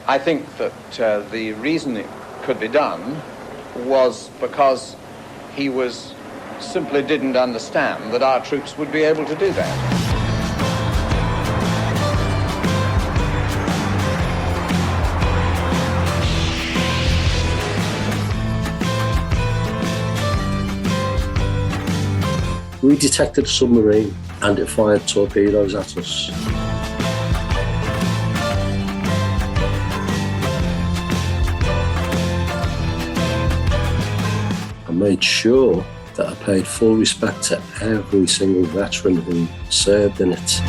I think that the reason it could be done was because he simply didn't understand that our troops would be able to do that. We detected a submarine and it fired torpedoes at us. I made sure that I paid full respect to every single veteran who served in it.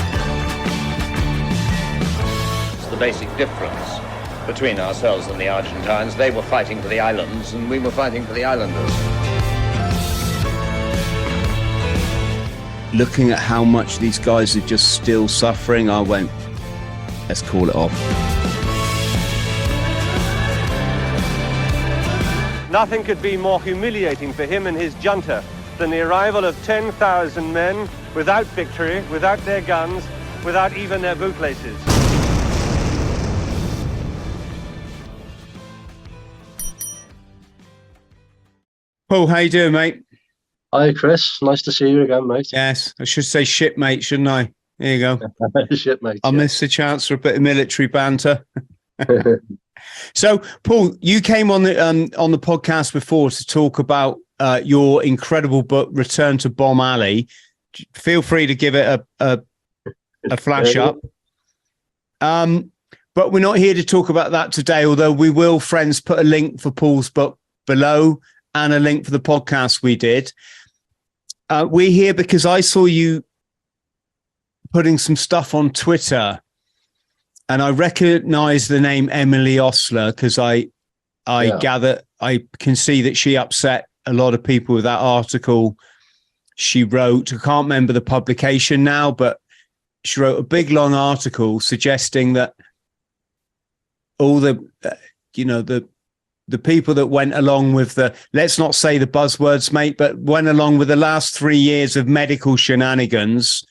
It's the basic difference between ourselves and the Argentines. They were fighting for the islands and we were fighting for the islanders. Looking at how much these guys are just still suffering, I went, let's call it off. Nothing could be more humiliating for him and his junta than the arrival of 10,000 men without victory, without their guns, without even their bootlaces. Paul, how you doing, mate? Hi, Chris. Nice to see you again, mate. Yes, I should say shipmate, shouldn't I? There you go. Shipmate. I missed the chance for a bit of military banter. So, Paul, you came on the podcast before to talk about your incredible book, Return to Bomb Alley. Feel free to give it a flash up. But we're not here to talk about that today, although we will, friends, put a link for Paul's book below and a link for the podcast we did. We're here because I saw you putting some stuff on Twitter, and I recognize the name Emily Osler because I gather, I can see that she upset a lot of people with that article she wrote. I can't remember the publication now, but she wrote a big, long article suggesting that all the people that went along with the, let's not say the buzzwords, mate, but went along with the last 3 years of medical shenanigans.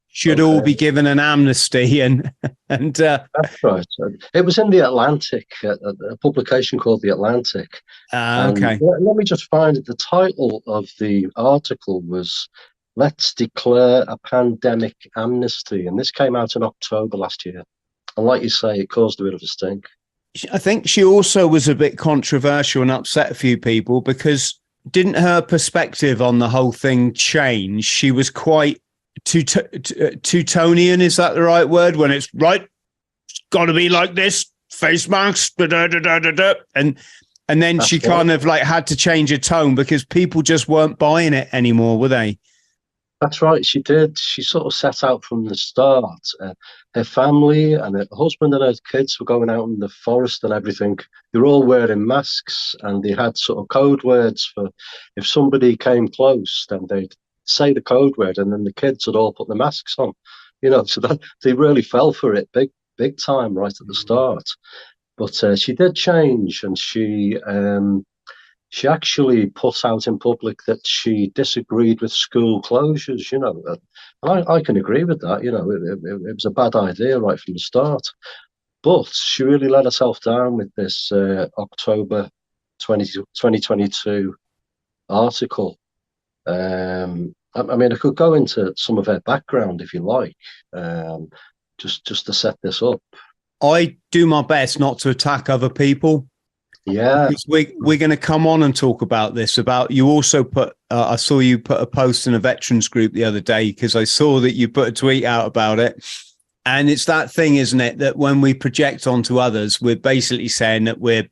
Should all be given an amnesty. And that's right. It was in The Atlantic, a publication called The Atlantic. Okay. Let me just find it. The title of the article was "Let's Declare a Pandemic Amnesty." And this came out in October last year. And like you say, it caused a bit of a stink. I think she also was a bit controversial and upset a few people because didn't her perspective on the whole thing change? She was quite Teutonian, is that the right word? When it's right, it's got to be like this, face masks, and then she kind of like had to change her tone because people just weren't buying it anymore, were they? That's right, she did. She sort of set out from the start. Her family and her husband and her kids were going out in the forest and everything. They were all wearing masks, and they had sort of code words for if somebody came close, then they'd say the code word, and then the kids would all put the masks on. So that they really fell for it big time right at the start. But she did change, and she actually put out in public that she disagreed with school closures, and I can agree with that. It was a bad idea right from the start. But she really let herself down with this October 2022 article. I mean, I could go into some of her background if you like, just to set this up. I do my best not to attack other people. Yeah, because we're going to come on and talk about this. About you also put, I saw you put a post in a veterans group the other day because I saw that you put a tweet out about it, and it's that thing, isn't it, that when we project onto others, we're basically saying that we're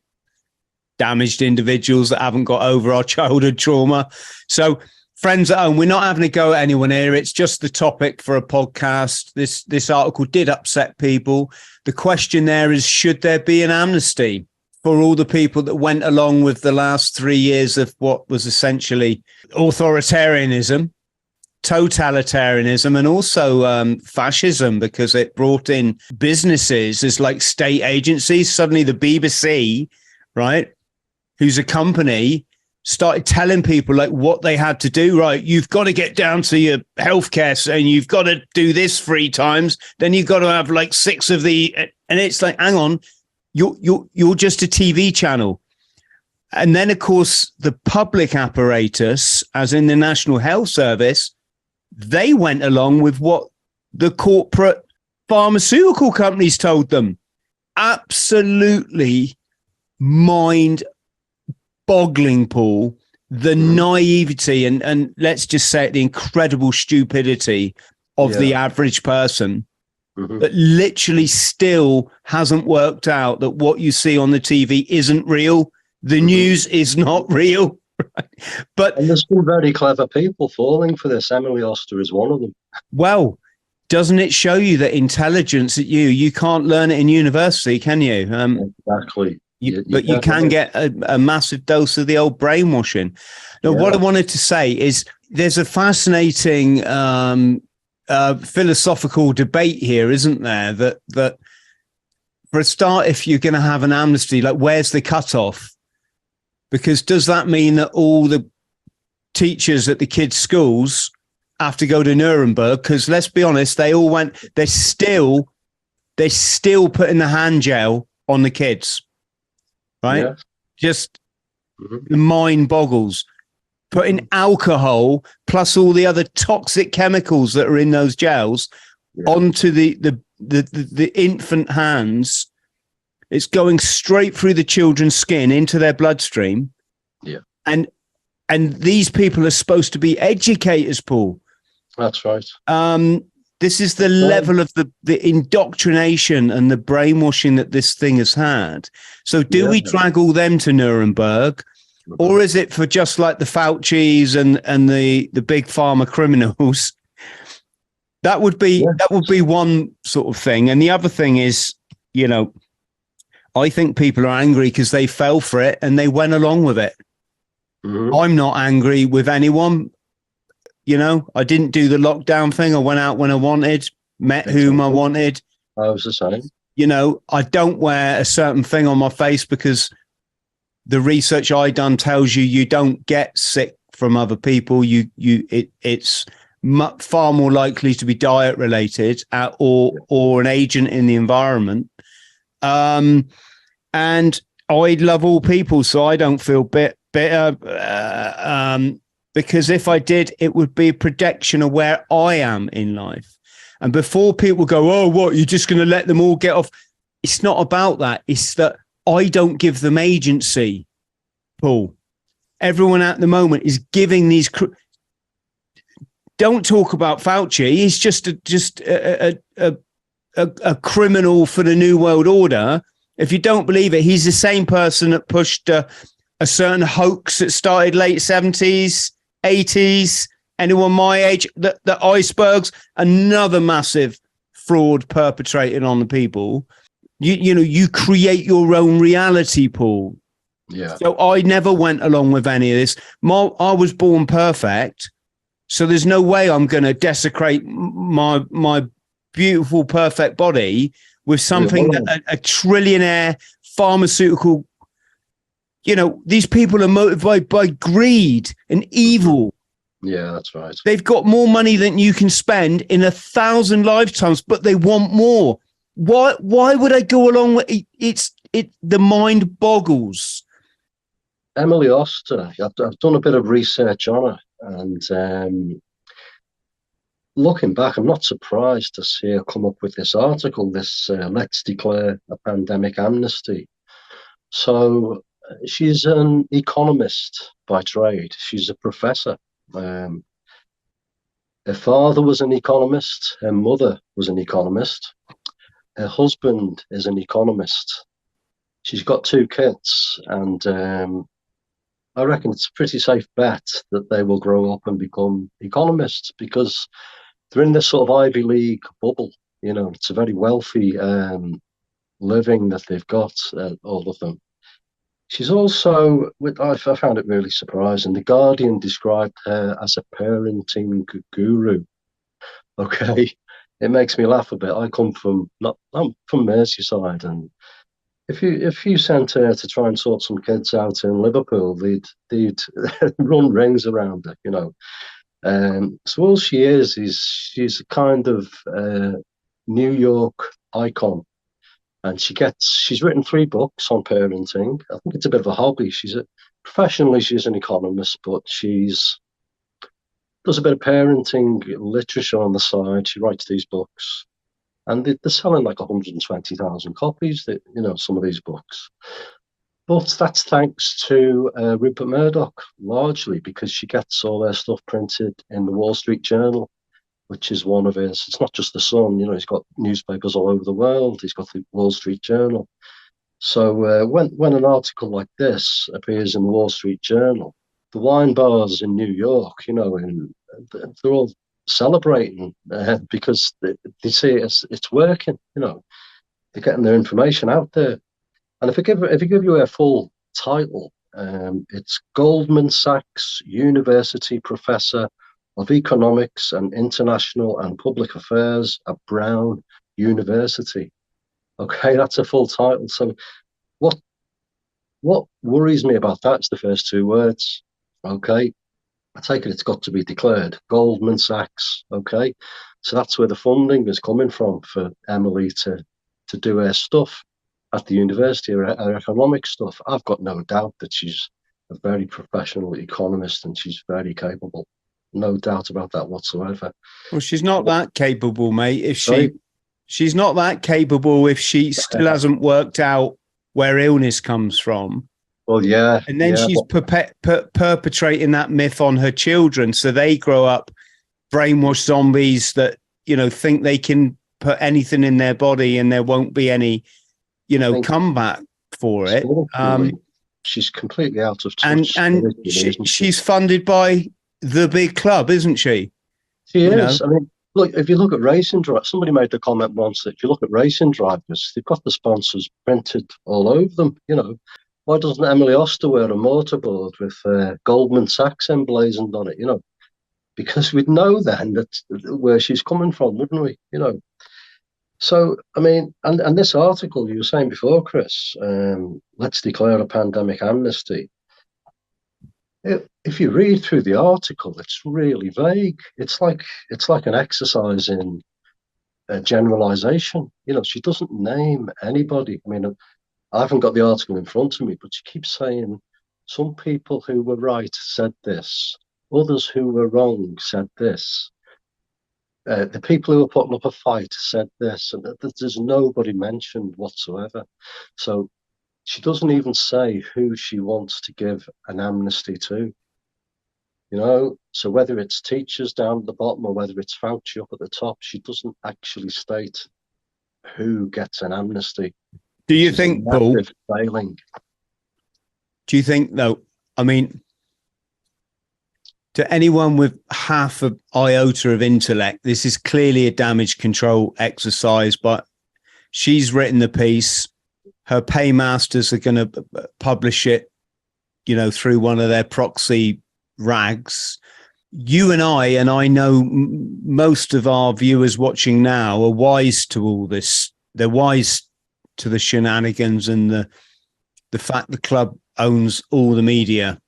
damaged individuals that haven't got over our childhood trauma. So, friends at home, we're not having a go at anyone here. It's just the topic for a podcast. This article did upset people. The question there is, should there be an amnesty for all the people that went along with the last 3 years of what was essentially authoritarianism, totalitarianism, and also fascism, because it brought in businesses as like state agencies. Suddenly the BBC, right, who's a company, started telling people like what they had to do. Right, you've got to get down to your healthcare and you've got to do this 3 times. Then you've got to have like 6 of the, and it's like, hang on, you're just a TV channel. And then, of course, the public apparatus, as in the National Health Service, they went along with what the corporate pharmaceutical companies told them. Absolutely mind-boggling, Paul, the naivety and let's just say it, the incredible stupidity of the average person that literally still hasn't worked out that what you see on the TV isn't real. The news is not real. Right? And there's some very clever people falling for this. Emily Oster is one of them. Well, doesn't it show you that intelligence at you can't learn it in university, can you? Exactly. But you can get a massive dose of the old brainwashing. Now, what I wanted to say is there's a fascinating philosophical debate here, isn't there? That for a start, if you're going to have an amnesty, like where's the cutoff? Because does that mean that all the teachers at the kids' schools have to go to Nuremberg? Because let's be honest, they all went. They're still putting the hand gel on the kids, right? Yeah. Just the mind boggles. Putting alcohol plus all the other toxic chemicals that are in those gels onto the infant hands. It's going straight through the children's skin into their bloodstream. Yeah. And these people are supposed to be educators, Paul. That's right. This is the level of the indoctrination and the brainwashing that this thing has had. So do we drag all them to Nuremberg? Or is it for just like the Faucis and the big pharma criminals? That would be one sort of thing. And the other thing is, I think people are angry because they fell for it and they went along with it. I'm not angry with anyone. I didn't do the lockdown thing. I went out when I wanted, met whom I wanted. I was the same. I don't wear a certain thing on my face because the research I done tells you don't get sick from other people. It's far more likely to be diet related or an agent in the environment. And I love all people, so I don't feel bitter. Because if I did, it would be a projection of where I am in life. And before people go, oh, what, you're just going to let them all get off? It's not about that. It's that I don't give them agency, Paul. Everyone at the moment is giving these... Don't talk about Fauci. He's just a criminal for the New World Order. If you don't believe it, he's the same person that pushed a certain hoax that started late 70s, 80s, anyone my age, the icebergs, another massive fraud perpetrated on the people. You create your own reality, Paul. Yeah. So I never went along with any of this. I was born perfect, so there's no way I'm going to desecrate my beautiful, perfect body with something that a trillionaire pharmaceutical. These people are motivated by greed and evil. Yeah, that's right. They've got more money than you can spend in 1,000 lifetimes, but they want more. Why would I go along with it? The mind boggles. Emily Oster, I've done a bit of research on her, and looking back, I'm not surprised to see her come up with this article, this let's declare a pandemic amnesty. So she's an economist by trade. She's a professor. Her father was an economist. Her mother was an economist. Her husband is an economist. She's got 2 kids, and I reckon it's a pretty safe bet that they will grow up and become economists because they're in this sort of Ivy League bubble. It's a very wealthy living that they've got, all of them. She's also, I found it really surprising, The Guardian described her as a parenting guru. Okay, it makes me laugh a bit. I'm from Merseyside, and if you sent her to try and sort some kids out in Liverpool, they'd run rings around her, So all she is she's a kind of New York icon. And she's written 3 books on parenting. I think it's a bit of a hobby. Professionally, she's an economist, but does a bit of parenting literature on the side. She writes these books, and they're selling like 120,000 copies. Some of these books. But that's thanks to Rupert Murdoch, largely because she gets all their stuff printed in the Wall Street Journal, which is one of his. It's not just the Sun, he's got newspapers all over the world. He's got the Wall Street Journal. So when an article like this appears in the Wall Street Journal, the wine bars in New York, and they're all celebrating because they see it's working. They're getting their information out there. And if I give you a full title, it's Goldman Sachs University Professor of Economics and International and Public Affairs at Brown University. Okay, that's a full title. So what worries me about that is the first 2 words. Okay, I take it it's got to be declared Goldman Sachs. Okay, so that's where the funding is coming from for Emily to do her stuff at the university, her economic stuff. I've got no doubt that she's a very professional economist and she's very capable. No doubt about that whatsoever. Well, she's not that capable, mate. She's not that capable if she still hasn't worked out where illness comes from. Well, yeah. And then she's perpetrating that myth on her children. So they grow up brainwashed zombies that, think they can put anything in their body and there won't be any, comeback for it. She's completely out of touch. And she's funded by the big club, isn't she? She is. I mean, look, if you look at racing drivers, somebody made the comment once that if you look at racing drivers, they've got the sponsors printed all over them. Why doesn't Emily Oster wear a motorboard with Goldman Sachs emblazoned on it? Because we'd know then where she's coming from, wouldn't we? So, I mean, and this article you were saying before, Chris, let's declare a pandemic amnesty. If you read through the article, it's really vague. It's like an exercise in generalization. She doesn't name anybody. I mean, I haven't got the article in front of me, but she keeps saying some people who were right said this, others who were wrong said this. The people who were putting up a fight said this, and there's nobody mentioned whatsoever. So she doesn't even say who she wants to give an amnesty to. So whether it's teachers down at the bottom or whether it's Fauci up at the top, she doesn't actually state who gets an amnesty. Do you think, Paul? Failing. Do you think, though? I mean, to anyone with half an iota of intellect, this is clearly a damage control exercise. But she's written the piece. Her paymasters are going to publish it, through one of their proxy rags. You and I know most of our viewers watching now are wise to all this. They're wise to the shenanigans and the fact the club owns all the media,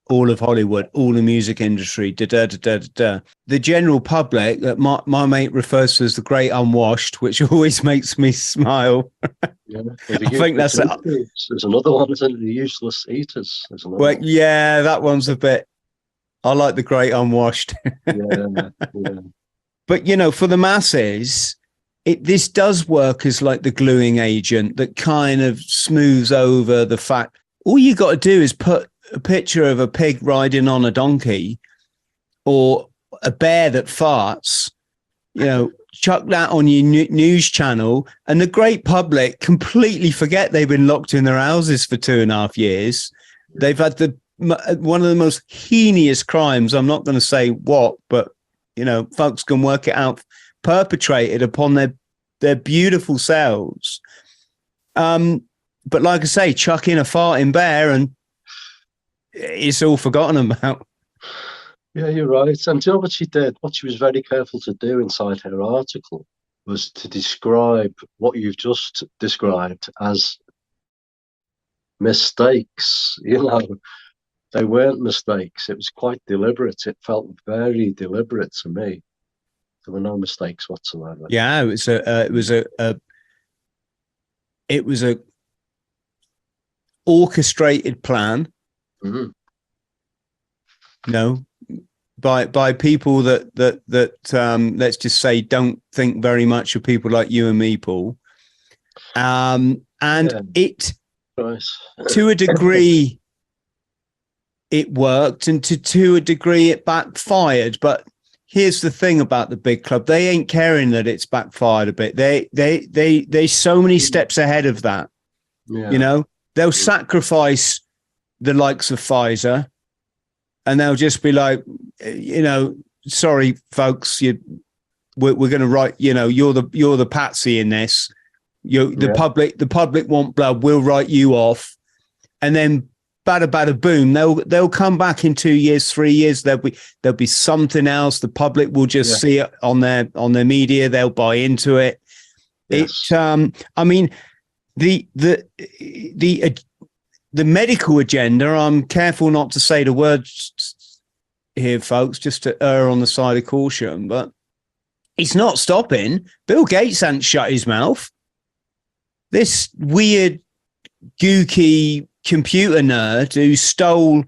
all of Hollywood, all the music industry, The general public that my mate refers to as the great unwashed, which always makes me smile. Yeah, I think there's another one, isn't it? The useless eaters. Well, yeah, that one's a bit. I like the great unwashed. Yeah. But for the masses, this does work as like the gluing agent that kind of smooths over the fact. All you got to do is put a picture of a pig riding on a donkey or a bear that farts, chuck that on your news channel, and the great public completely forget they've been locked in their houses for 2.5 years. They've had one of the most heinous crimes. I'm not going to say what, but folks can work it out, perpetrated upon their beautiful selves. But like I say, chuck in a farting bear and it's all forgotten about. Yeah, you're right. And do you know what she did? What she was very careful to do inside her article was to describe what you've just described as mistakes. They weren't mistakes. It was quite deliberate. It felt very deliberate to me. There were no mistakes whatsoever. Yeah, it it was a orchestrated plan. Mm-hmm. No, by people that let's just say don't think very much of people like you and me, Paul. And it, to a degree, it worked, and to a degree, it backfired. But here's the thing about the big club: they ain't caring that it's backfired a bit. They so many steps ahead of that. Yeah. You know, they'll sacrifice the likes of Pfizer, and they'll just be like, you know, sorry, folks, we're going to write. You know, you're the patsy in this. The public want blood. We'll write you off, and then bada boom. They'll come back in 2 years, 3 years. There'll be something else. The public will just see it on their media. They'll buy into it. Yes. I mean, the medical agenda. I'm careful not to say the words here, folks, just to err on the side of caution. But it's not stopping. Bill Gates hasn't shut his mouth. This weird, gooky computer nerd who stole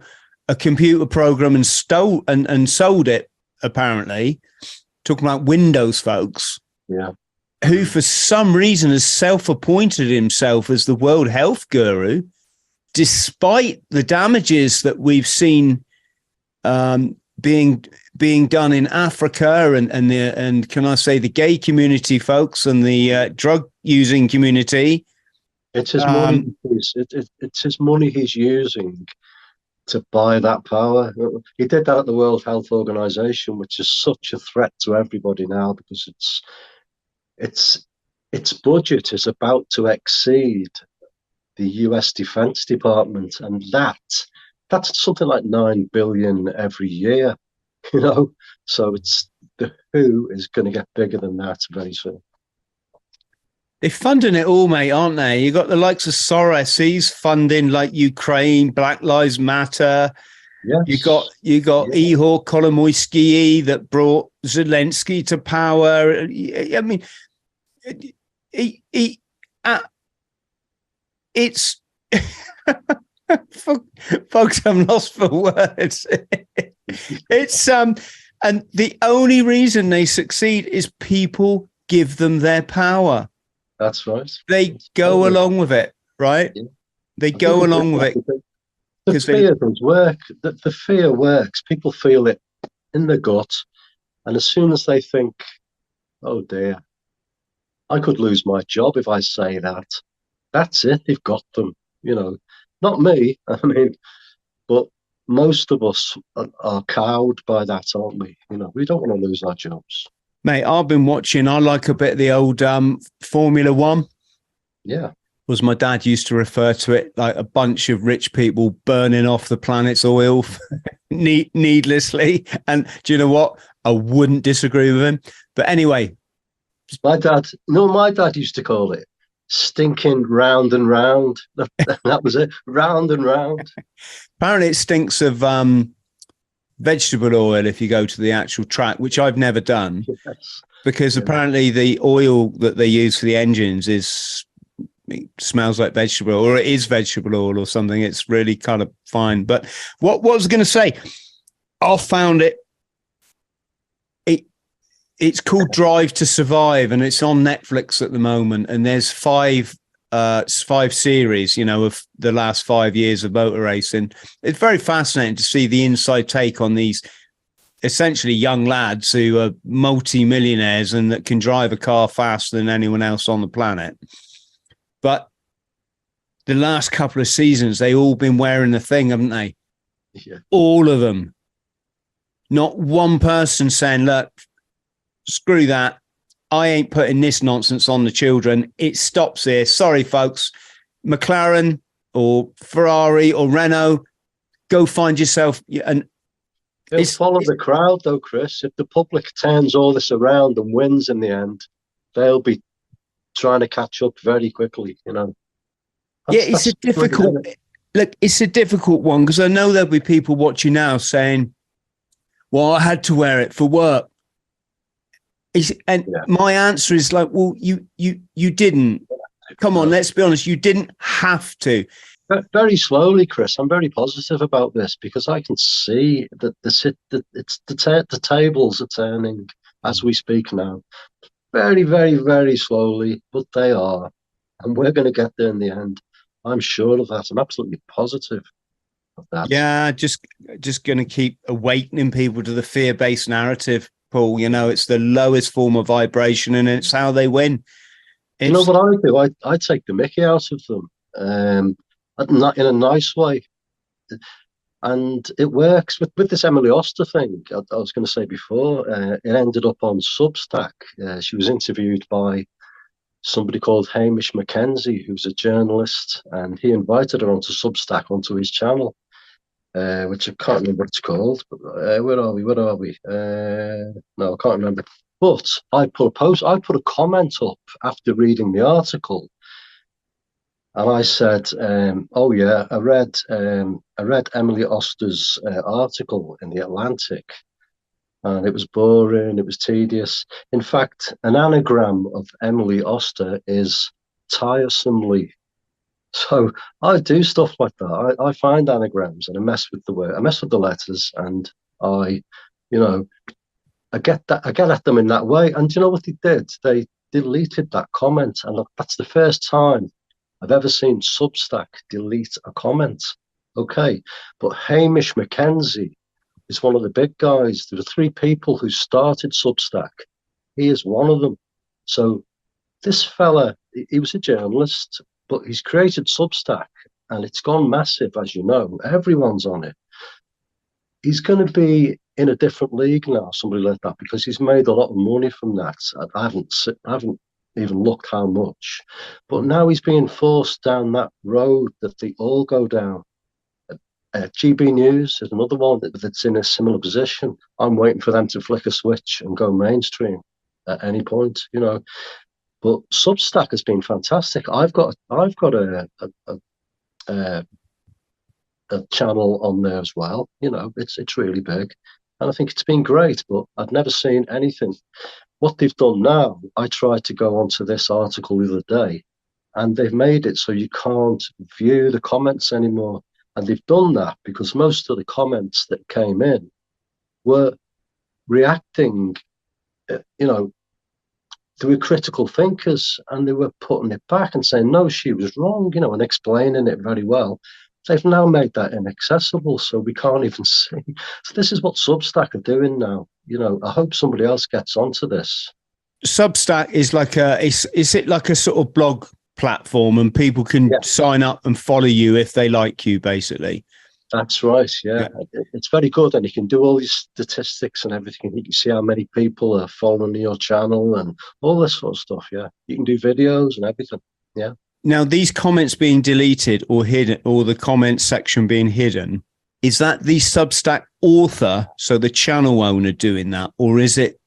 a computer program and sold it, apparently, talking about Windows, folks. Yeah. Who for some reason has self-appointed himself as the world health guru, despite the damages that we've seen being done in Africa and can I say the gay community, folks, and the drug using community. It's his money. It's his money he's using to buy that power. He did that at the World Health Organization, which is such a threat to everybody now because its budget is about to exceed the US Defense Department, and that's something like $9 billion every year. You know, so it's the WHO is going to get bigger than that very soon. They're funding it all, mate, aren't they? You got the likes of Soros, he's funding like Ukraine, Black Lives Matter. Yes. You got Ihor Kolomoisky that brought Zelensky to power. I mean, it's folks, I'm lost for words. It's and the only reason they succeed is people give them their power. That's right. They go along with it, right? Yeah. They go along with it. The fear does work. The fear works. People feel it in the gut, and as soon as they think, "Oh dear, I could lose my job if I say that," that's it. They've got them. You know, not me. I mean, but most of us are cowed by that, aren't we? You know, we don't want to lose our jobs. Mate, I've been watching. I like a bit of the old Formula One. Yeah. Was my dad used to refer to it like a bunch of rich people burning off the planet's oil needlessly. And do you know what? I wouldn't disagree with him. But anyway. My dad used to call it stinking round and round. That was it. Round and round. Apparently it stinks of vegetable oil if you go to the actual track, which I've never done. Yes. Because apparently the oil that they use for the engines smells like vegetable oil, or it is vegetable oil or something. It's really kind of fine. But what was I going to say? I found it's called Drive to Survive, and it's on Netflix at the moment. And there's five series, you know, of the last 5 years of motor racing. It's very fascinating to see the inside take on these essentially young lads who are multi-millionaires and that can drive a car faster than anyone else on the planet. But the last couple of seasons, they all been wearing the thing, haven't they? Yeah. All of them. Not one person saying, look, screw that. I ain't putting this nonsense on the children. It stops here. Sorry, folks. McLaren or Ferrari or Renault, go find yourself. And they'll follow the crowd, though, Chris. If the public turns all this around and wins in the end, they'll be trying to catch up very quickly. You know. It's a difficult. Look, it's a difficult one because I know there'll be people watching now saying, "Well, I had to wear it for work." My answer is like, well, you didn't. Come on, let's be honest. You didn't have to. Very slowly, Chris. I'm very positive about this because I can see that the tables are turning as we speak now. Very, very, very slowly, but they are, and we're going to get there in the end. I'm sure of that. I'm absolutely positive of that. Yeah, just going to keep awakening people to the fear-based narrative, Paul. You know, it's the lowest form of vibration, and it's how they win. You know what I do? I take the mickey out of them, not in a nice way, and it works. With this Emily Oster thing, I was going to say before, it ended up on Substack. She was interviewed by somebody called Hamish Mackenzie, who's a journalist, and he invited her onto Substack, onto his channel, which I can't remember what it's called. But where are we? No, I can't remember. But I put a comment up after reading the article, and I said, "Oh yeah, I read Emily Oster's article in the Atlantic, and it was boring. It was tedious. In fact, an anagram of Emily Oster is tiresomely." So I do stuff like that. I find anagrams and I mess with the word. I mess with the letters, and I get at them in that way. And do you know what they did? They deleted that comment, and look, that's the first time I've ever seen Substack delete a comment. Okay, but Hamish Mackenzie is one of the big guys. There are 3 people who started Substack. He is one of them. So this fella, he was a journalist, but he's created Substack, and it's gone massive, as you know. Everyone's on it. He's going to be in a different league now, somebody like that, because he's made a lot of money from that. I haven't even looked how much, but now he's being forced down that road that they all go down. GB News is another one that's in a similar position. I'm waiting for them to flick a switch and go mainstream at any point, you know. But Substack has been fantastic. I've got a channel on there as well. You know, it's really big, and I think it's been great. But I've never seen anything. What they've done now, I tried to go onto this article the other day, and they've made it so you can't view the comments anymore. And they've done that because most of the comments that came in were reacting, you know, they were critical thinkers, and they were putting it back and saying, no, she was wrong, you know, and explaining it very well. They've now made that inaccessible, so we can't even see. So this is what Substack are doing now. You know, I hope somebody else gets onto this. Substack is like is it like a sort of blog platform, and people can sign up and follow you if they like you, basically? That's right, yeah. It's very good, and you can do all these statistics and everything. You can see how many people are following your channel and all this sort of stuff, yeah. You can do videos and everything, yeah. Now, these comments being deleted or hidden, or the comment section being hidden, is that the Substack author, so the channel owner, doing that, or is it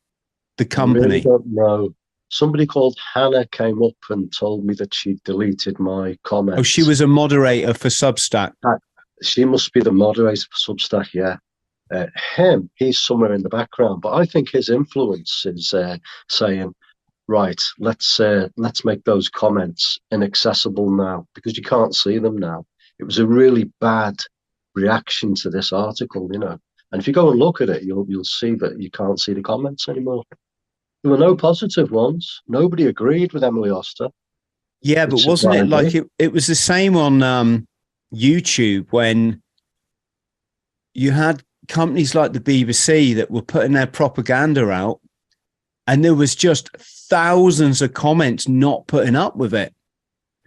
the company? I really don't know. Somebody called Hannah came up and told me that she deleted my comments. Oh, she was a moderator for Substack. She must be the moderator for Substack, yeah. He's somewhere in the background, but I think his influence is saying, right, let's make those comments inaccessible now, because you can't see them now. It was a really bad reaction to this article, you know. And if you go and look at it, you'll see that you can't see the comments anymore. There were no positive ones. Nobody agreed with Emily Oster. Yeah, but wasn't it like it was the same on YouTube when you had companies like the BBC that were putting their propaganda out, and there was just thousands of comments not putting up with it.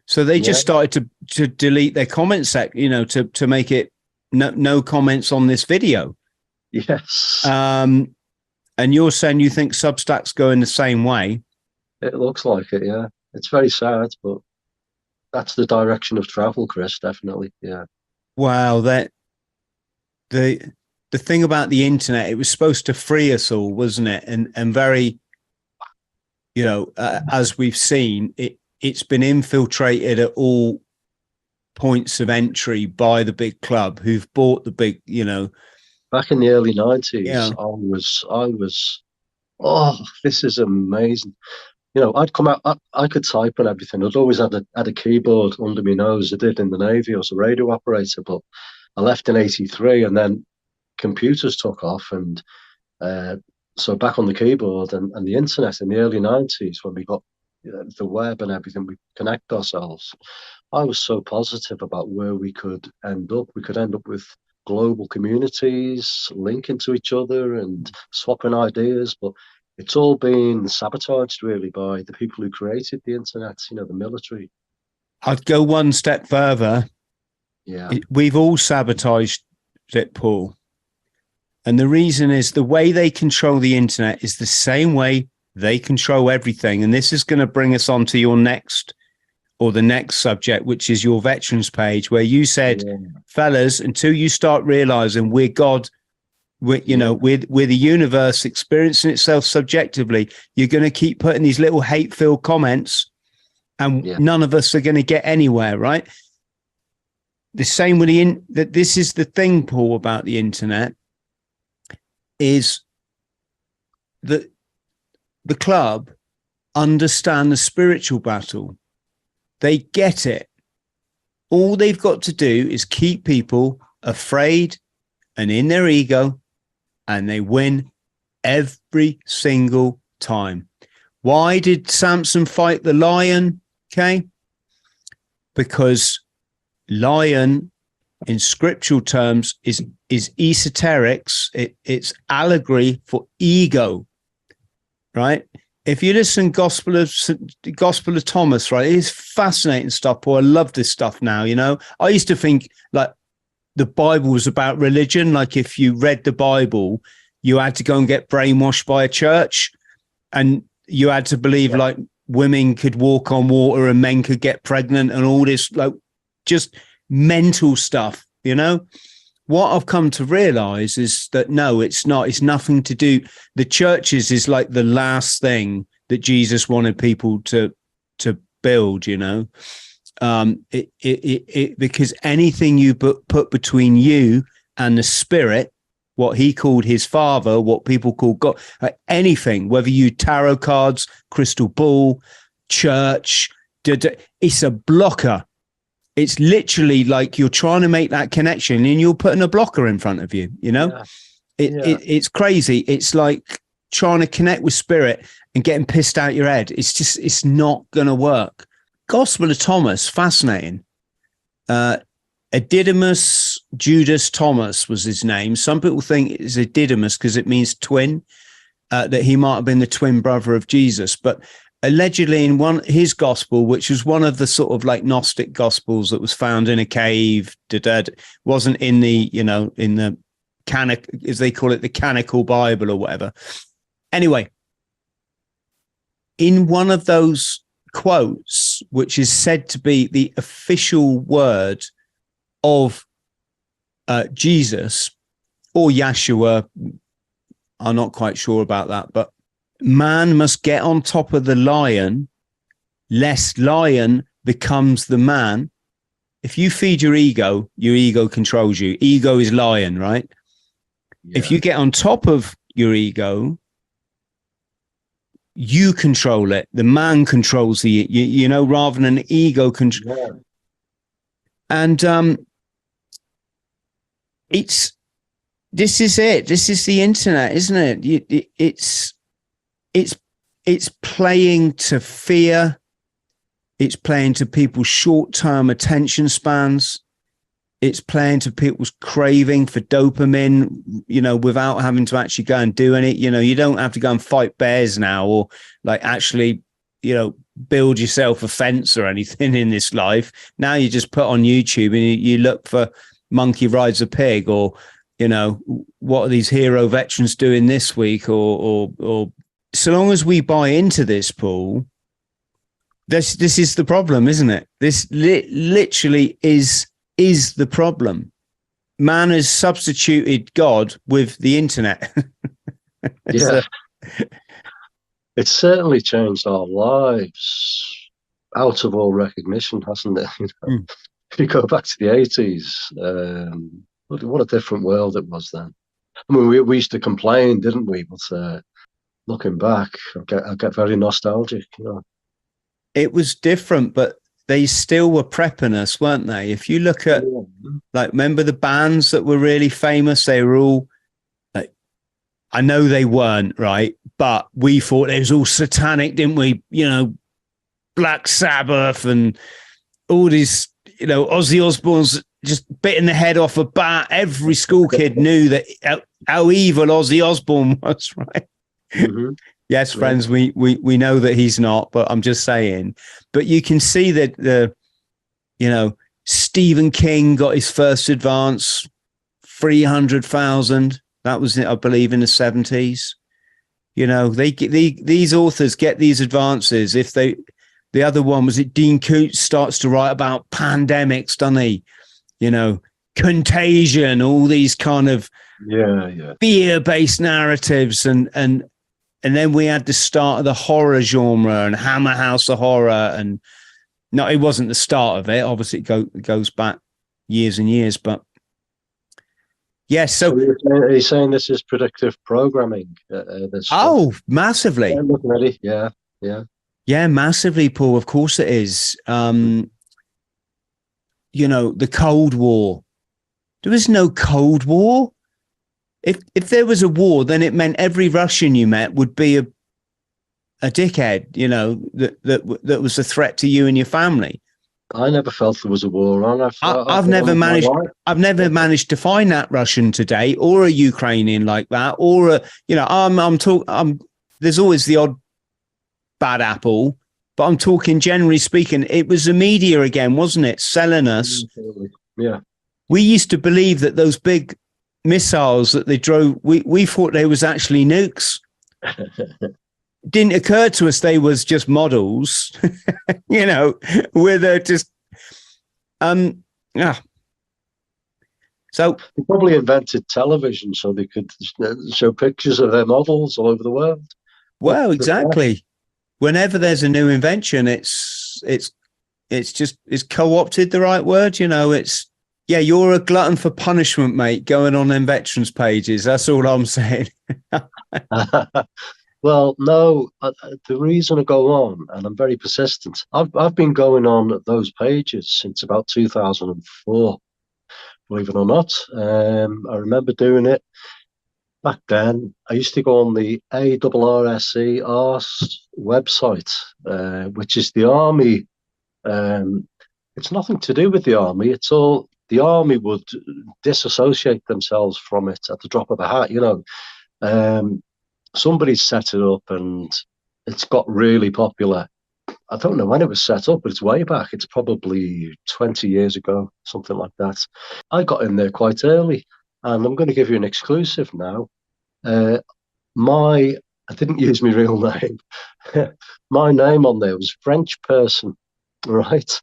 So they just started to delete their comment sec, you know, to make it no comments on this video. Yes. And you're saying you think Substack's going the same way? It looks like it, yeah. It's very sad, but that's the direction of travel, Chris, definitely, yeah. Wow, that the thing about the internet, it was supposed to free us all, wasn't it? And very, you know, as we've seen, it's been infiltrated at all points of entry by the big club who've bought the big, you know. Back in the early 90s, I was, oh, this is amazing. I'd come out, I could type and everything. I'd always had a keyboard under my nose. I did in the Navy. I was a radio operator, but I left in '83, and then computers took off, and so back on the keyboard and the internet in the early '90s when we got the web and everything, we connect ourselves. I was so positive about where we could end up. We could end up with global communities linking to each other and swapping ideas, but it's all been sabotaged really by the people who created the internet, the military. I'd go one step further. Yeah. We've all sabotaged it, Paul. And the reason is the way they control the internet is the same way they control everything. And this is going to bring us on to your next subject, which is your veterans page, where you said, fellas, until you start realizing we're God, we're the universe experiencing itself subjectively, you're going to keep putting these little hate-filled comments and none of us are going to get anywhere, right? The same with that. This is the thing, Paul, about the internet, is that the club understand the spiritual battle. They get it. All they've got to do is keep people afraid and in their ego, and they win every single time. Why did Samson fight the lion? Okay. Because lion in scriptural terms is esoterics. It's allegory for ego, right? If you listen Gospel of Thomas, right, it's fascinating stuff. Paul, I love this stuff now. I used to think like the Bible was about religion. Like if you read the Bible, you had to go and get brainwashed by a church, and you had to believe like women could walk on water and men could get pregnant and all this like just mental stuff. What I've come to realize is that no, it's not. It's nothing to do. The churches is like the last thing that Jesus wanted people to build. Because anything you put between you and the Spirit, what he called his Father, what people call God, anything, whether you tarot cards, crystal ball, church, it's a blocker. It's literally like you're trying to make that connection and you're putting a blocker in front of you, It's crazy. It's like trying to connect with spirit and getting pissed out your head. It's not going to work. Gospel of Thomas, fascinating. Didymus Judas Thomas was his name. Some people think it's a Didymus because it means twin, that he might have been the twin brother of Jesus. But allegedly in his gospel, which was one of the sort of like Gnostic gospels that was found in a cave, wasn't in the, in the as they call it, the canonical Bible or whatever. Anyway, in one of those quotes, which is said to be the official word of Jesus or Yeshua, I'm not quite sure about that, but man must get on top of the lion, lest lion becomes the man. If you feed your ego controls you. Ego is lion, right? Yeah. If you get on top of your ego, you control it. The man controls the, rather than an ego control. Yeah. And this is it. This is the internet, isn't it? It's playing to fear. It's playing to people's short-term attention spans. It's playing to people's craving for dopamine, without having to actually go and do any, you don't have to go and fight bears now or like actually, build yourself a fence or anything in this life. Now you just put on YouTube and you look for monkey rides a pig or, what are these hero veterans doing this week or so long as we buy into this, Paul, this is the problem, isn't it? This literally is the problem. Man has substituted God with the internet. Yeah. It's certainly changed our lives out of all recognition, hasn't it? If you go back to the 80s, what a different world it was then. I mean, we used to complain, didn't we? But looking back, I get very nostalgic. It was different, but they still were prepping us, weren't they? If you look at, like, remember the bands that were really famous? They were all, like, I know they weren't, right? But we thought it was all satanic, didn't we? Black Sabbath and all these, Ozzy Osbourne's just biting the head off a bat. Every school kid knew that how evil Ozzy Osbourne was, right? Mm-hmm. Yes, friends, we know that he's not, but I'm just saying. But you can see that Stephen King got his first advance, 300,000. That was, I believe, in the 70s. These authors get these advances. The other one was it Dean Koontz starts to write about pandemics, doesn't he? Contagion, all these kind of fear-based narratives, and then we had the start of the horror genre and Hammer House of Horror. And no, it wasn't the start of it. Obviously, it goes back years and years. But yes, so are you saying this is predictive programming? Massively. I'm looking at it. Yeah, massively, Paul. Of course, it is. The Cold War. There was no Cold War. If there was a war, then it meant every Russian you met would be a dickhead, that was a threat to you and your family. I never felt there was a war on. I've never managed to find that Russian today, or a Ukrainian like that, or there's always the odd bad apple, but I'm talking generally speaking. It was the media again, wasn't it, selling us? Yeah, we used to believe that those big missiles that they drove, we thought they was actually nukes. Didn't occur to us they was just models, with just So they probably invented television so they could show pictures of their models all over the world. Well, exactly. Whenever there's a new invention, it's co-opted, the right word, it's. Yeah, you're a glutton for punishment, mate, going on them veterans pages. That's all I'm saying. Well, no, the reason I go on, and I'm very persistent, I've been going on those pages since about 2004, believe it or not. I remember doing it back then. I used to go on the ARRSE ARS website, which is the army. It's nothing to do with the army. It's all... The army would disassociate themselves from it at the drop of a hat. Somebody set it up and it's got really popular. I don't know when it was set up, but it's way back. It's probably 20 years ago, something like that. I got in there quite early, and I'm going to give you an exclusive now. I didn't use my real name. My name on there was French person, right?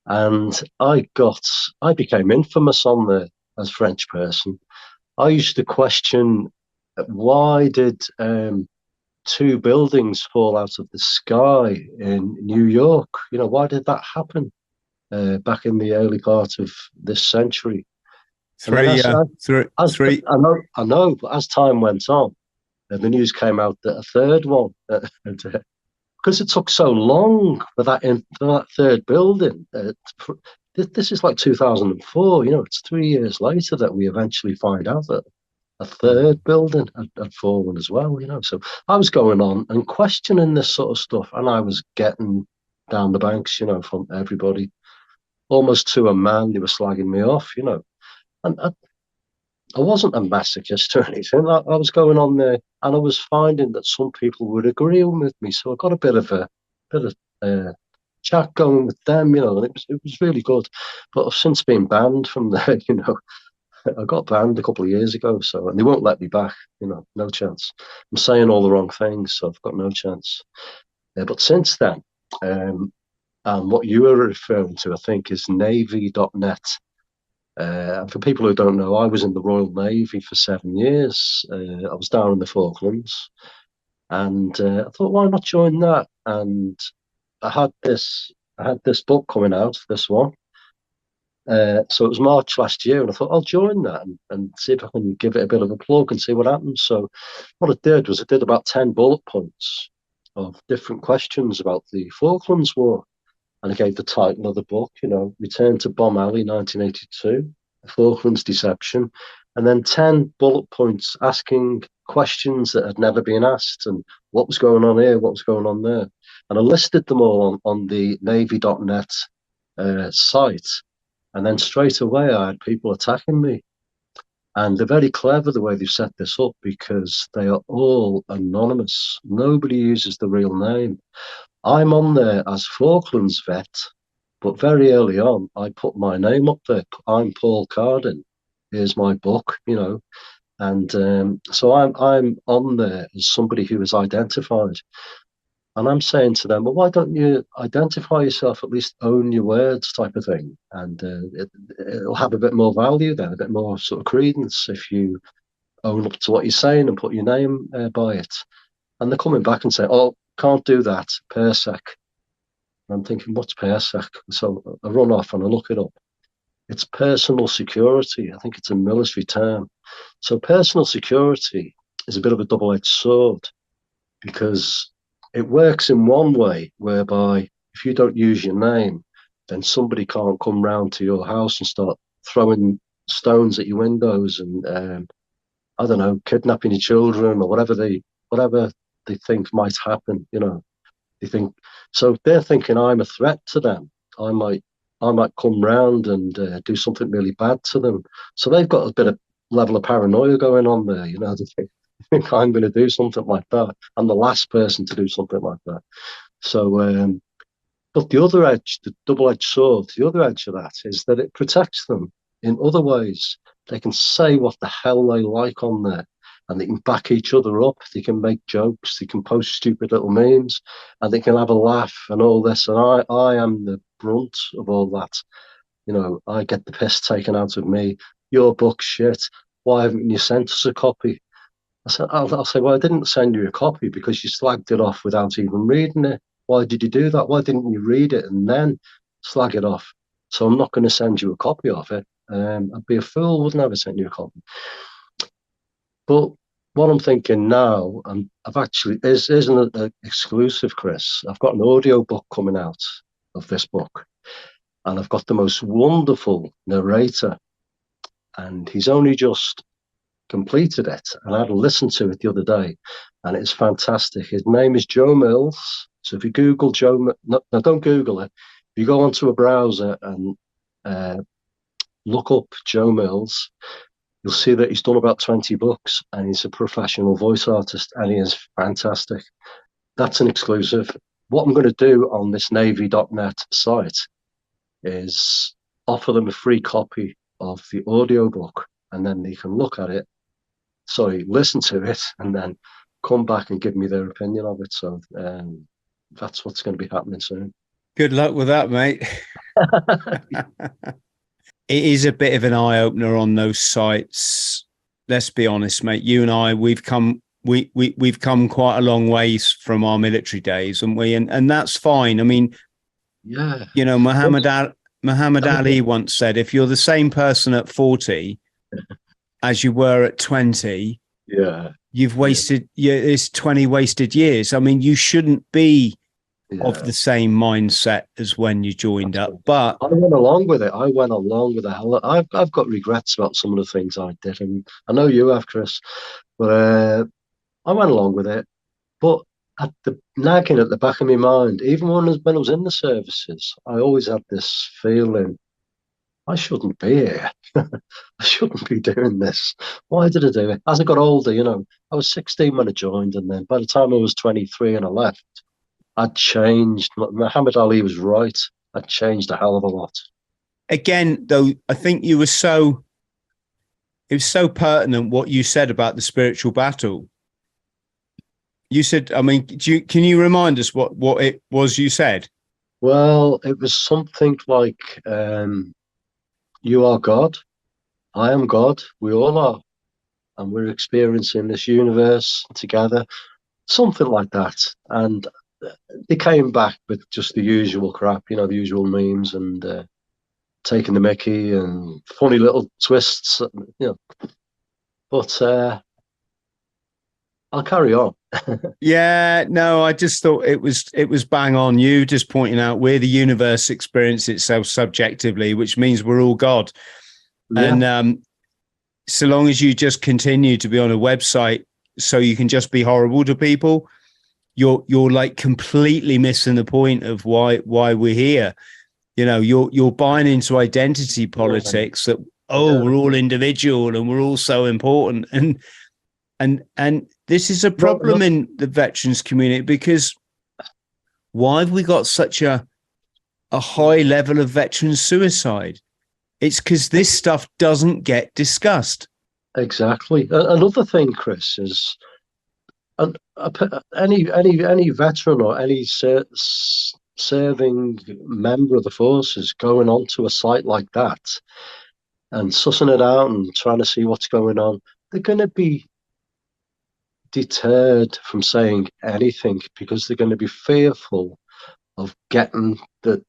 And I became infamous on there as French person. I used to question, why did 2 buildings fall out of the sky in New York? Why did that happen back in the early part of this century? Three. I know, but as time went on, the news came out that a third one, because it took so long for that third building. This is like 2004. It's 3 years later that we eventually find out that a third building had fallen as well. So I was going on and questioning this sort of stuff, and I was getting down the banks, from everybody, almost to a man. They were slagging me off, and I wasn't a masochist or anything. I was going on there, and I was finding that some people would agree with me. So I got a bit of chat going with them, and it was really good. But I've since been banned from there. I got banned a couple of years ago, and they won't let me back. No chance. I'm saying all the wrong things, so I've got no chance. But since then, and what you were referring to, I think, is Navy.net. And for people who don't know, I was in the Royal Navy for 7 years. I was down in the Falklands, and I thought, why not join that? And I had this book coming out, this one, So it was March last year, and I thought I'll join that and see if I can give it a bit of a plug and see what happens. So what I did was I did about 10 bullet points of different questions about the Falklands War. And I gave the title of the book, Return to Bomb Alley 1982, The Falklands Deception, and then 10 bullet points asking questions that had never been asked and what was going on here, what was going on there. And I listed them all on the Navy.net site. And then straight away, I had people attacking me. And they're very clever the way they've set this up because they are all anonymous. Nobody uses the real name. I'm on there as Falklands vet, but very early on, I put my name up there. I'm Paul Cardin. Here's my book, and so I'm on there as somebody who is identified. And I'm saying to them, well, why don't you identify yourself, at least own your words type of thing? And it'll have a bit more value then, a bit more sort of credence if you own up to what you're saying and put your name by it. And they're coming back and saying, oh, can't do that, PERSEC. And I'm thinking, what's PERSEC? So I run off and I look it up. It's personal security. I think it's a military term. So personal security is a bit of a double-edged sword because it works in one way whereby if you don't use your name, then somebody can't come round to your house and start throwing stones at your windows and I don't know, kidnapping your children or whatever they think might happen. They think so. They're thinking I'm a threat to them. I might come round and do something really bad to them. So they've got a bit of level of paranoia going on there. They think I'm going to do something like that. I'm the last person to do something like that. So, but the other edge, the double-edged sword, the other edge of that is that it protects them in other ways. They can say what the hell they like on there, and they can back each other up. They can make jokes. They can post stupid little memes, and they can have a laugh and all this. And I am the brunt of all that. I get the piss taken out of me. Your book's shit. Why haven't you sent us a copy? I'll say, well, I didn't send you a copy because you slagged it off without even reading it. Why did you do that? Why didn't you read it and then slag it off? So I'm not going to send you a copy of it. I'd be a fool, wouldn't I, have sent you a copy? But what I'm thinking now, and I've actually, isn't an exclusive, Chris. I've got an audio book coming out of this book, and I've got the most wonderful narrator, and he's only just completed it, and I had to listen to it the other day, and it's fantastic. His name is Joe Mills. So if you Google Joe, no, don't Google it. If you go onto a browser and look up Joe Mills, you'll see that he's done about 20 books, and he's a professional voice artist, and he is fantastic. That's an exclusive. What I'm going to do on this Navy.net site is offer them a free copy of the audiobook, and then they can look at it, listen to it, and then come back and give me their opinion of it. So that's what's going to be happening soon. Good luck with that, mate. It is a bit of an eye-opener on those sites. Let's be honest, mate. You and I, we've come quite a long ways from our military days, haven't we? And that's fine. I mean, yeah. Muhammad Ali once said, if you're the same person at 40 as you were at 20, you've wasted it's 20 wasted years. I mean, you shouldn't be of the same mindset as when you joined up. But I went along with it. I've got regrets about some of the things I did, and I know you have, Chris. But I went along with it. But at the nagging at the back of my mind, even when I was in the services, I always had this feeling, I shouldn't be here. I shouldn't be doing this. Why did I do it? As I got older, I was 16 when I joined, and then by the time I was 23 and I left, I'd changed. Muhammad Ali was right. I'd changed a hell of a lot. Again, though, I think it was so pertinent what you said about the spiritual battle. You said, I mean, can you remind us what it was you said? Well, it was something like, you are God, I am God, we all are, and we're experiencing this universe together, something like that. And they came back with just the usual crap, the usual memes, and taking the mickey and funny little twists, you know. But I'll carry on. Yeah, no, I just thought it was bang on. You just pointing out where the universe experiences itself subjectively, which means we're all God. Yeah. And so long as you just continue to be on a website so you can just be horrible to people, you're like completely missing the point of why we're here. You know, you're buying into identity politics that we're all individual and we're all so important. And this is a problem in the veterans community, because why have we got such a high level of veteran suicide? It's because this stuff doesn't get discussed. Exactly. Another thing, Chris, is any veteran or any serving member of the forces going onto a site like that and sussing it out and trying to see what's going on, they're going to be deterred from saying anything because they're going to be fearful of getting the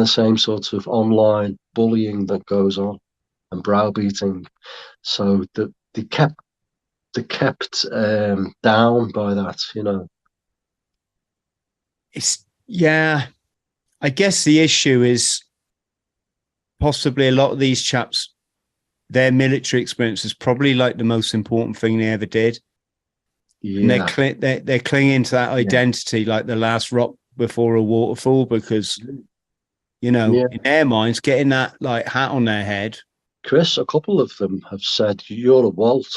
same sort of online bullying that goes on and browbeating. So they kept down by that, you know. I guess the issue is possibly a lot of these chaps, their military experience is probably like the most important thing they ever did. Yeah. And they're clinging to that identity like the last rock before a waterfall, because, you know, in their minds, getting that like hat on their head. Chris, a couple of them have said, "You're a Walt."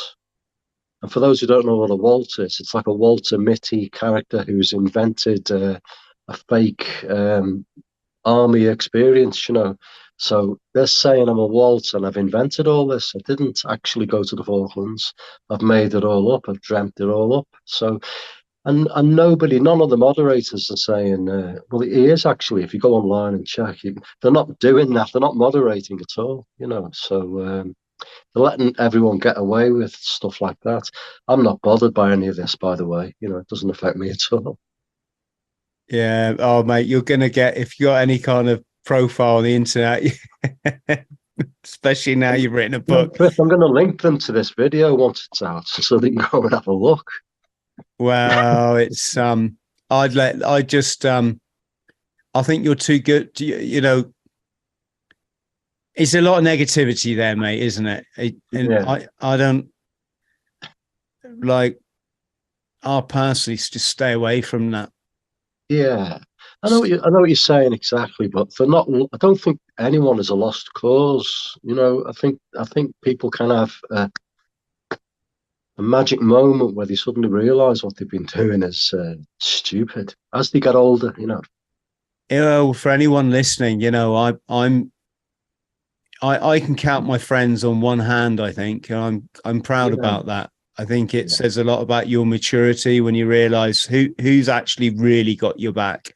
And for those who don't know what a Walt is, it's like a Walter Mitty character who's invented a fake army experience, you know. So they're saying I'm a Walt and I've invented all this. I didn't actually go to the Falklands. I've made it all up. I've dreamt it all up. So, and none of the moderators are saying, well, it is actually, if you go online and check, they're not doing that. They're not moderating at all, you know. So they're letting everyone get away with stuff like that. I'm not bothered by any of this, by the way. You know, it doesn't affect me at all. Yeah. Oh, mate, you're going to get, if you got any kind of profile on the internet, especially now you've written a book. Chris, I'm going to link them to this video once it's out so they can go and have a look. Well, it's I think you're too good. You know, it's a lot of negativity there, mate, isn't it? I don't like. I'll personally just stay away from that. Yeah, I know what you're saying exactly, but they're not. I don't think anyone is a lost cause. You know, I think people can have a magic moment where they suddenly realise what they've been doing is stupid as they get older. You know. You know, for anyone listening, you know, I can count my friends on one hand. I think, and I'm proud about that. I think it says a lot about your maturity when you realise who's actually really got your back.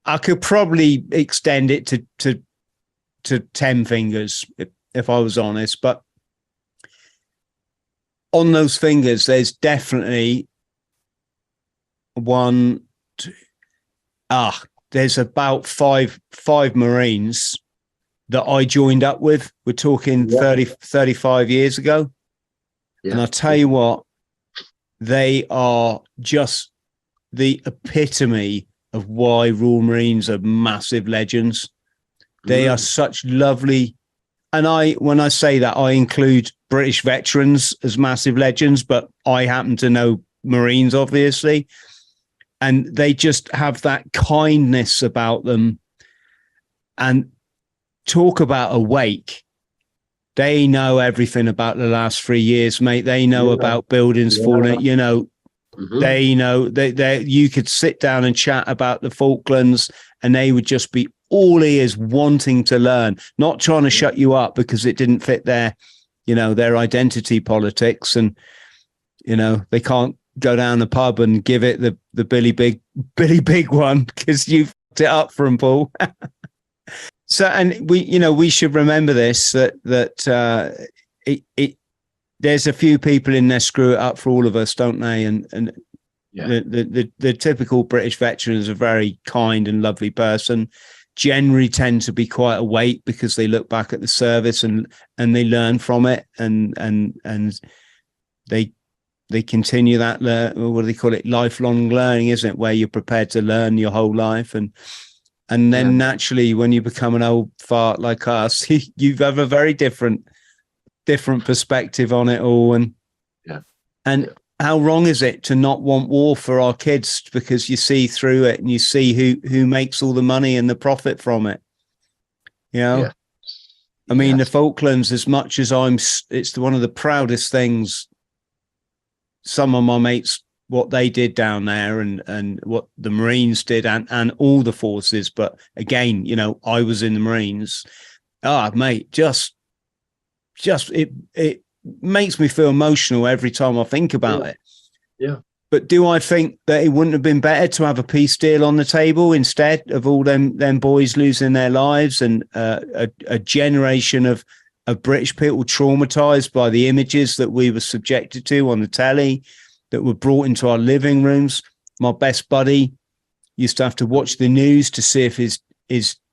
I could probably extend it to 10 fingers if I was honest, but on those fingers, there's definitely there's about five Marines that I joined up with. We're talking 35 years ago. Yeah. And I'll tell you what, they are just the epitome of why Royal Marines are massive legends. They are such lovely. And when I say that, I include British veterans as massive legends, but I happen to know Marines, obviously. And they just have that kindness about them. And talk about awake. They know everything about the last 3 years, mate. They know about buildings falling, you know. They know they you could sit down and chat about the Falklands and they would just be all ears, wanting to learn, not trying to shut you up because it didn't fit their, you know, their identity politics. And, you know, they can't go down the pub and give it the Billy Big one because you fucked it up for them, Paul. So, and we should remember this, that there's a few people in there screw it up for all of us, don't they? And the typical British veteran is a very kind and lovely person, generally tend to be quite awake because they look back at the service and they learn from it, and they continue that what do they call it, lifelong learning, isn't it, where you're prepared to learn your whole life, and then naturally when you become an old fart like us, you have a very different perspective on it all. And how wrong is it to not want war for our kids, because you see through it and you see who makes all the money and the profit from it, you know? Yeah. I mean, the Falklands, as much as it's one of the proudest things. Some of my mates, what they did down there, and what the Marines did, and all the forces. But again, you know, I was in the Marines. Mate, just it makes me feel emotional every time I think about it. Yeah. But do I think that it wouldn't have been better to have a peace deal on the table instead of all them boys losing their lives, and a generation of British people traumatized by the images that we were subjected to on the telly, that were brought into our living rooms? My best buddy used to have to watch the news to see if his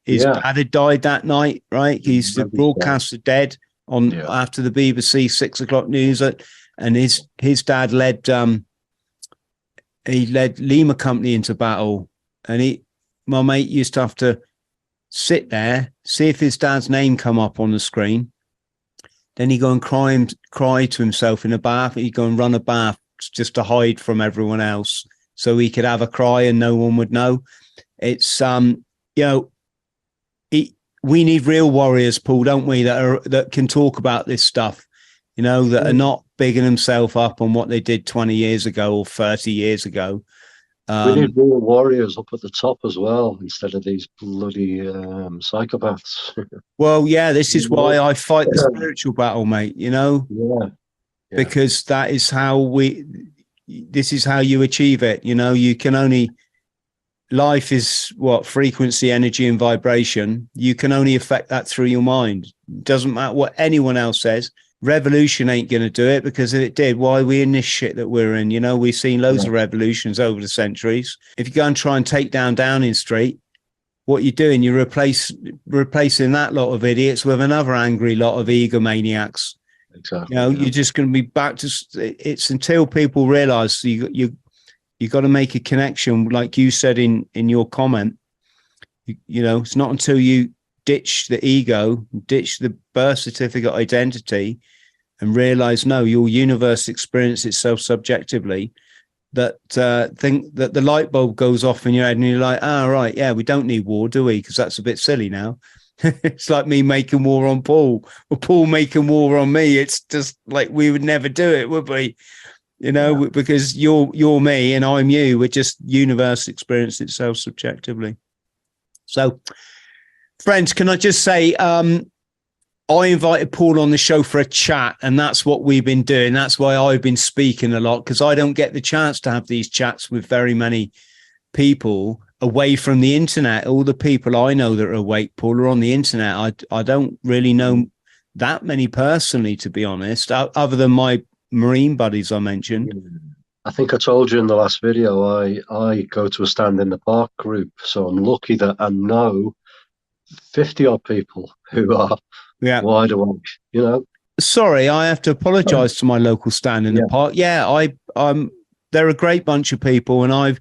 dad had died that night, right? He used to broadcast the dead after the BBC 6 o'clock news, and his dad led Lima Company into battle, and my mate used to have to sit there, see if his dad's name come up on the screen. Then he'd go and cry to himself in a bath. He'd go and run a bath just to hide from everyone else, so he could have a cry and no one would know. It's we need real warriors, Paul, don't we? That can talk about this stuff, you know, that are not bigging themselves up on what they did 20 years ago or 30 years ago. We need real warriors up at the top as well, instead of these bloody psychopaths. Well, yeah, this is why I fight the spiritual battle, mate, you know? Yeah. Because that is this is how you achieve it. You know, you can only, life is what? Frequency, energy, and vibration. You can only affect that through your mind. Doesn't matter what anyone else says. Revolution ain't going to do it, because if it did, why are we in this shit that we're in? You know, we've seen loads of revolutions over the centuries. If you go and try and take down Downing Street, what you're doing, you're replacing that lot of idiots with another angry lot of egomaniacs. Exactly. You know, you're just going to be back to it's until people realize you got to make a connection, like you said in your comment. You know, it's not until you ditch the ego, ditch the birth certificate identity, and realize, no, your universe experience itself subjectively, that think that the light bulb goes off in your head and you're like, right, yeah, we don't need war, do we? Because that's a bit silly now. It's like me making war on Paul, or Paul making war on me. It's just like, we would never do it, would we? You know, because you're me and I'm you. We're just universe experience itself subjectively. So, friends, can I just say, I invited Paul on the show for a chat, and that's what we've been doing. That's why I've been speaking a lot, because I don't get the chance to have these chats with very many people away from the internet. All the people I know that are awake, Paul, are on the internet. I don't really know that many personally, to be honest, other than my Marine buddies I mentioned. I think I told you in the last video, I go to a stand in the park group, so I'm lucky that I know 50 odd people who are wide awake, you know. Sorry, I have to apologize to my local stand in the park. They're a great bunch of people, and I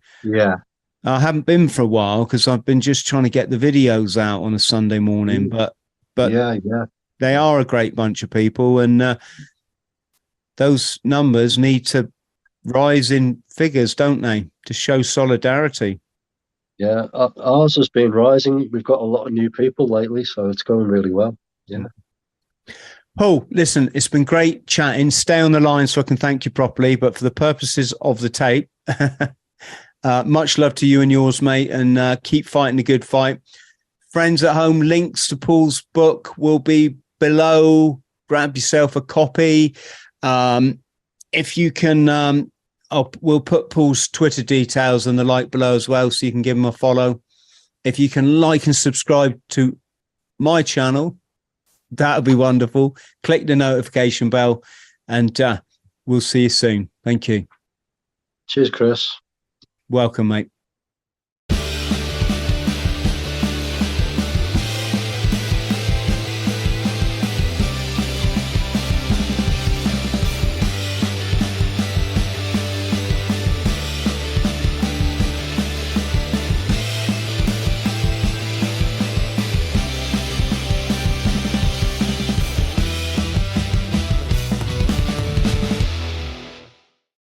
haven't been for a while because I've been just trying to get the videos out on a Sunday morning, but they are a great bunch of people, and those numbers need to rise in figures, don't they, to show solidarity. Yeah, ours has been rising. We've got a lot of new people lately, so it's going really well. Yeah. Paul, listen, it's been great chatting. Stay on the line so I can thank you properly. But for the purposes of the tape, much love to you and yours, mate, and keep fighting the good fight. Friends at home, links to Paul's book will be below. Grab yourself a copy. If you can, we'll put Paul's Twitter details and the like below as well, so you can give him a follow. If you can like and subscribe to my channel, that would be wonderful. Click the notification bell, and we'll see you soon. Thank you. Cheers, Chris. Welcome, mate.